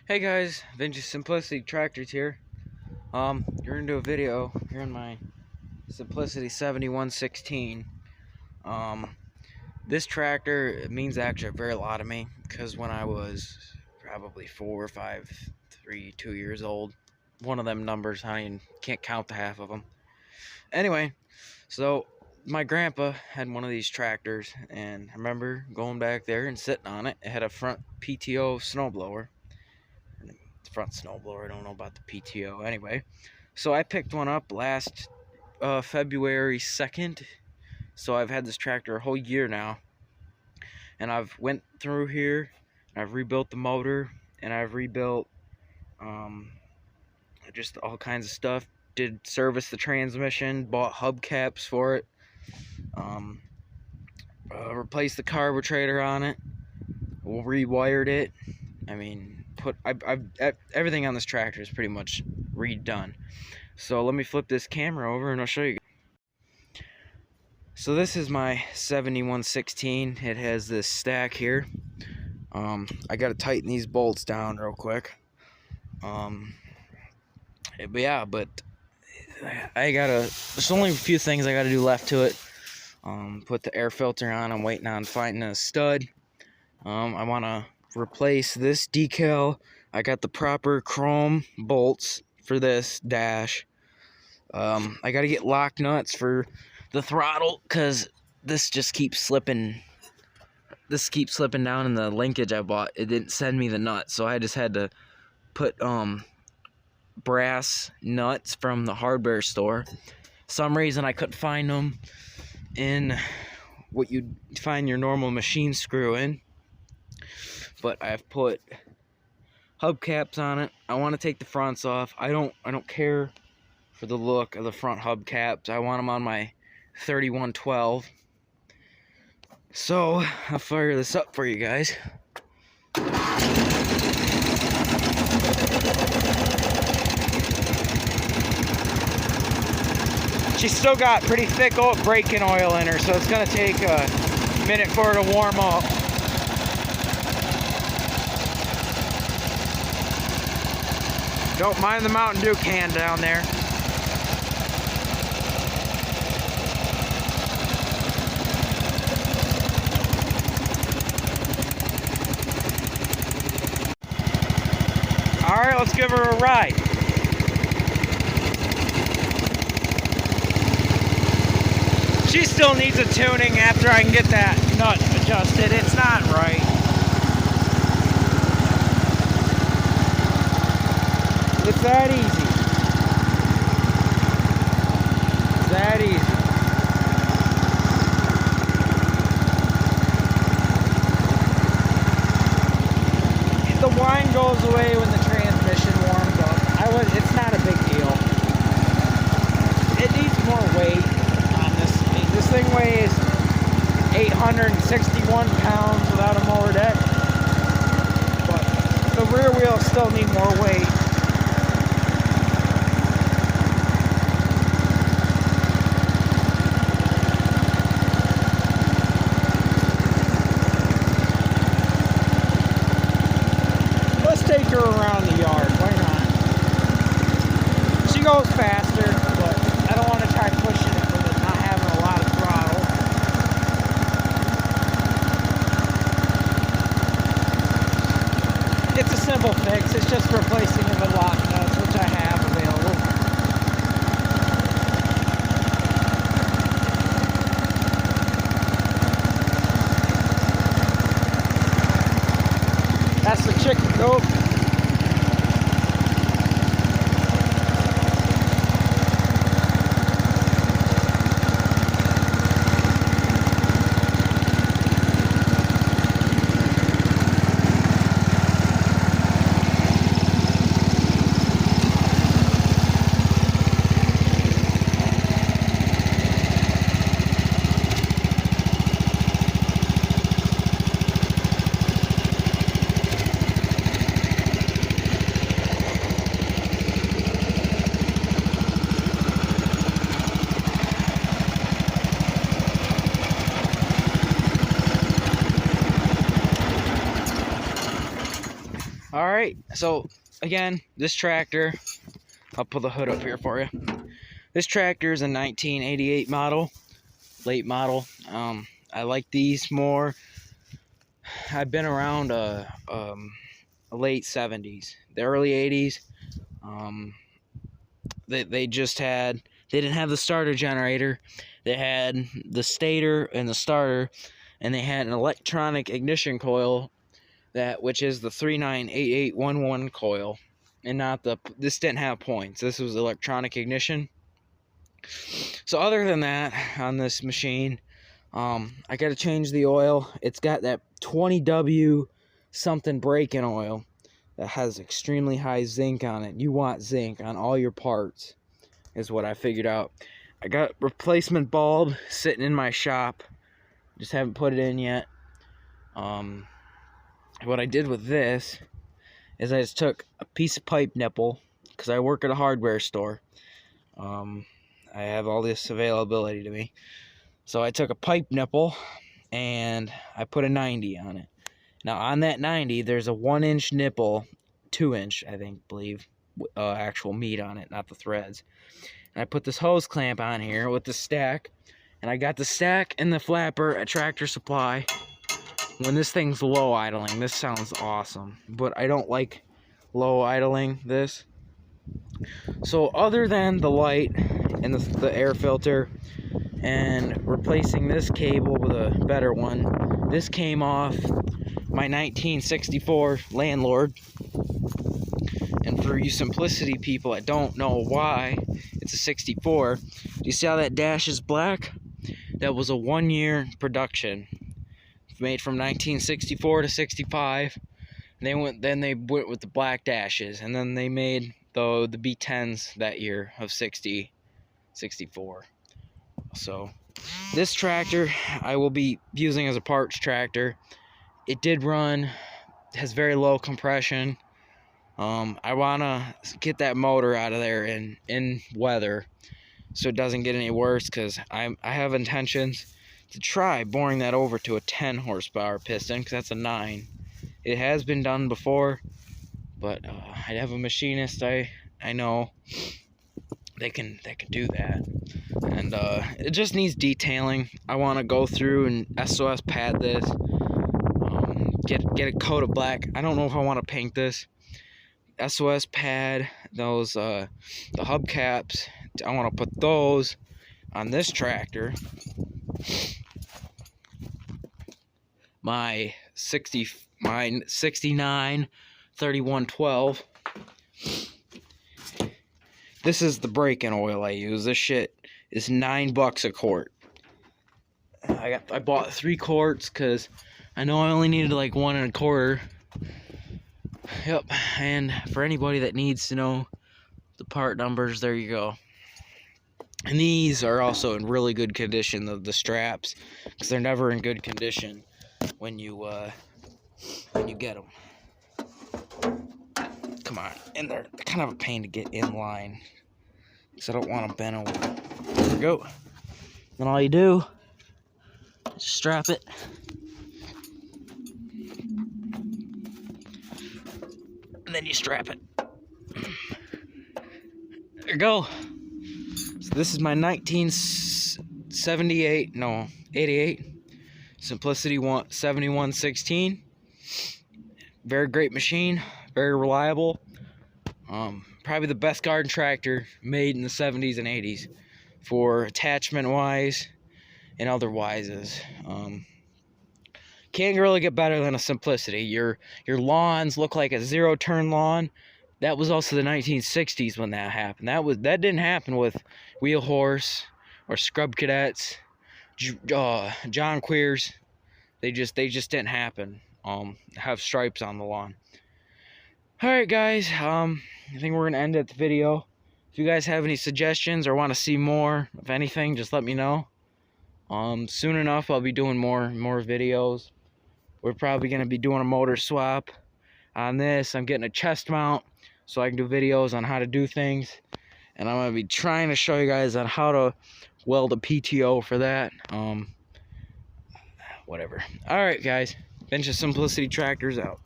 Hey guys, Vintage Simplicity Tractors here. You're into a video here in my Simplicity 7116. This tractor means actually a very lot to me because when I was probably 4, 5, 3, 2 years old, one of them numbers, I can't count the half of them. Anyway, so my grandpa had one of these tractors, and I remember going back there and sitting on it. It had a front PTO snowblower. Front snowblower. I don't know about the PTO. Anyway, so I picked one up last February 2nd. So I've had this tractor a whole year now, and I've went through here. I've rebuilt the motor, and I've rebuilt just all kinds of stuff. Did service the transmission, bought hubcaps for it, replaced the carburetor on it, rewired it. I mean, everything on this tractor is pretty much redone. So let me flip this camera over and I'll show you. So this is my 7116. It has this stack here. I gotta tighten these bolts down real quick. But there's only a few things I gotta do left to it. Put the air filter on. I'm waiting on finding a stud. I wanna replace this decal. I got the proper chrome bolts for this dash. I gotta get lock nuts for the throttle because this just keeps slipping. This keeps slipping down in the linkage I bought. It didn't send me the nuts, so I just had to put brass nuts from the hardware store. Some reason I couldn't find them in what you'd find your normal machine screw in. But I've put hubcaps on it. I want to take the fronts off. I don't care for the look of the front hubcaps. I want them on my 3112. So I'll fire this up for you guys. She's still got pretty thick old braking oil in her, so it's gonna take a minute for her to warm up. Don't mind the Mountain Dew can down there. Alright, let's give her a ride. She still needs a tuning after I can get that nut adjusted. It's not right. It's that easy. It's that easy. The whine goes away when the transmission warms up. It's not a big deal. It needs more weight on this thing. This thing weighs 861 pounds without a mower deck. But the rear wheels still need more weight. Take her around the yard, why not? She goes faster, but I don't want to try pushing it with it not having a lot of throttle. It's a simple fix, it's just replacing it with lock nuts, which I have available. That's the chicken coop. Alright, so again, this tractor, I'll put the hood up here for you. This tractor is a 1988 model, late model. I like these more. I've been around the late 70s, the early 80s. They didn't have the starter generator. They had the stator and the starter, and they had an electronic ignition coil, which is the 398811 coil, and this didn't have points. This was electronic ignition. So other than that, on this machine, I got to change the oil. It's got that 20W something braking oil that has extremely high zinc on it. You want zinc on all your parts, is what I figured out. I got replacement bulb sitting in my shop. Just haven't put it in yet. What I did with this is I just took a piece of pipe nipple, because I work at a hardware store. I have all this availability to me. So I took a pipe nipple and I put a 90 on it. Now on that 90, there's a 1-inch nipple, 2-inch, I believe, actual meat on it, not the threads. And I put this hose clamp on here with the stack, and I got the stack and the flapper at Tractor Supply. When this thing's low idling, this sounds awesome, but I don't like low idling this. So other than the light and the air filter and replacing this cable with a better one, this came off my 1964 Landlord. And for you simplicity people that don't know why it's a 64, do you see how that dash is black? That was a 1-year production, made from 1964 to 65. And then they went with the black dashes, and then they made the B10s that year of 64. So this tractor I will be using as a parts tractor. It did run, has very low compression. I want to get that motor out of there in weather so it doesn't get any worse, because I have intentions to try boring that over to a 10 horsepower piston, because that's a 9. It has been done before, but I have a machinist I know they can do that, and it just needs detailing. I want to go through and SOS pad this, get a coat of black. I don't know if I want to paint this. SOS pad those the hubcaps. I want to put those on this tractor. My 69 3112. This is the braking oil I use. This shit is $9 a quart. I bought 3 quarts because I know I only needed like 1 1/4. Yep, and for anybody that needs to know the part numbers, there you go. And these are also in really good condition, the straps, because they're never in good condition when you get them. Come on, and they're kind of a pain to get in line, because I don't want them bent over. There we go. Then all you do is strap it. And then you strap it. There you go. So this is my 88 Simplicity 7116. Very great machine, very reliable. Probably the best garden tractor made in the 70s and 80s for attachment wise and otherwises. Can't really get better than a Simplicity. Your lawns look like a 0-turn lawn. That was also the 1960s when that happened. That didn't happen with Wheel Horse or Scrub Cadets, John Queers. They just didn't happen. Have stripes on the lawn. All right, guys. I think we're gonna end at the video. If you guys have any suggestions or want to see more of anything, just let me know. Soon enough, I'll be doing more videos. We're probably gonna be doing a motor swap on this. I'm getting a chest mount so I can do videos on how to do things, and I'm gonna be trying to show you guys on how to weld a PTO for that. Whatever. All right, guys. Bench of Simplicity Tractors out.